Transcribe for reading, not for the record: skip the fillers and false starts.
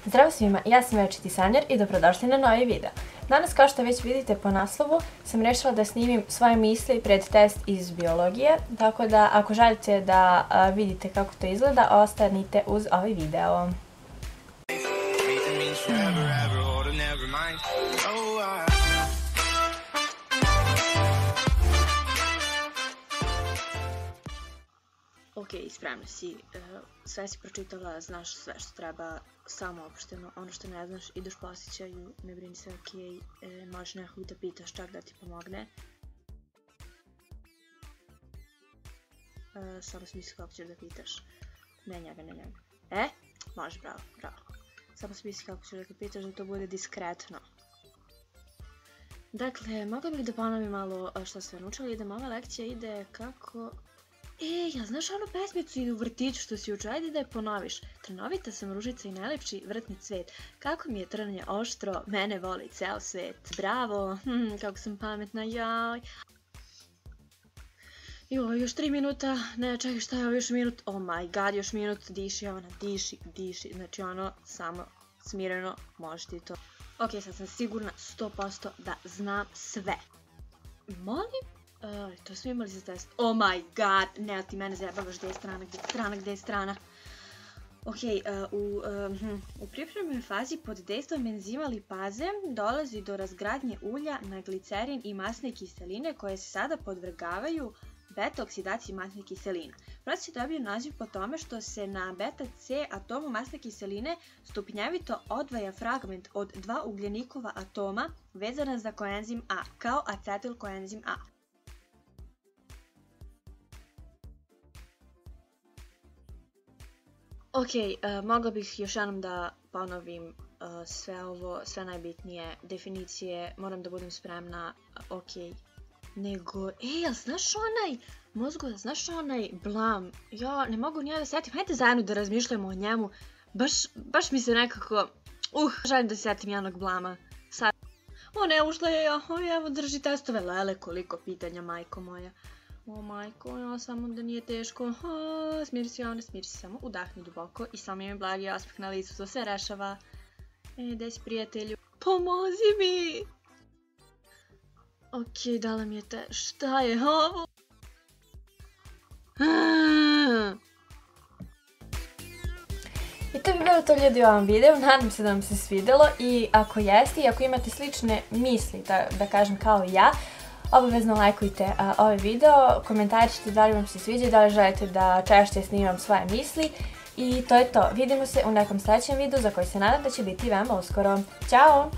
Zdravo svima, ja sam Večiti Sanjar i dobrodošli na novi video. Danas, kao što već vidite po naslovu, sam rešila da snimim svoje misli pred test iz biologije, tako da ako želite da vidite kako to izgleda, ostanite uz ovaj video. Ok, spremna si, sve si pročitala, znaš sve što treba, samo opušteno, ono što ne znaš, ideš po osjećaju, ne brini se, ok, možeš nekog da pitaš, čak da ti pomogne. Samo smisli kako ćeš da pitaš, ne njega. Može, bravo. Samo smisli kako ćeš da ga pitaš, da to bude diskretno. Dakle, mogla bih da ponovim malo što sve naučili, da ova lekcija ide kako... ja znaš onu pesmicu i u vrtiću što si učila, ajde da je ponoviš. Trnovita sam ružica i najlepši vrtni cvet. Kako mi je trnje oštro, mene voli ceo svet. Bravo, kako sam pametna, jaj. Joj, još 3 minuta, ne čekaj šta je ovo, još minut, oh my god, još minut, diši ona, diši, znači ono, samo smireno, možeš ti to. Ok, sad sam sigurna 100% da znam sve. Molim? To smo imali za test. Oh my god, ne, ti mene zajebavaš gdje je strana. Ok, u pripremnoj fazi pod dejstvom enzima lipaze dolazi do razgradnje ulja na glicerin i masne kiseline koje se sada podvrgavaju beta-oksidaciji masne kiseline. Proces je dobio naziv po tome što se na beta-C atomu masne kiseline stupnjevito odvaja fragment od 2 ugljenikova atoma vezana za koenzim A, kao acetil koenzim A. Ok, mogla bih još jednom da ponovim sve ovo, sve najbitnije definicije, moram da budem spremna, ok. Nego, jel znaš onaj, mozgu, znaš onaj blam, ja ne mogu ni ja da setim, hajde zajedno da razmišljamo o njemu, baš mi se nekako, želim da se setim jednog blama. Sad, ne, ušla je ja, evo drži testove, lele, koliko pitanja, majko moja. O majko, ja samo da nije teško, smiri se, samo udahni duboko i samo imaj blagi osmeh na licu, to sve rešava. Gde si prijatelju? Pomozi mi! Ok, dala mi je šta je ovo? I to bi bilo to, ljudi, u ovom videu, nadam se da vam se svidelo i ako jeste i ako imate slične misli, da kažem kao i ja, obavezno lajkujte ovaj video, komentarišite da li vam se sviđa, da li želite da češće snimam svoje misli i to je to. Vidimo se u nekom sljedećem videu za koji se nadam da će biti veoma uskoro. Ćao!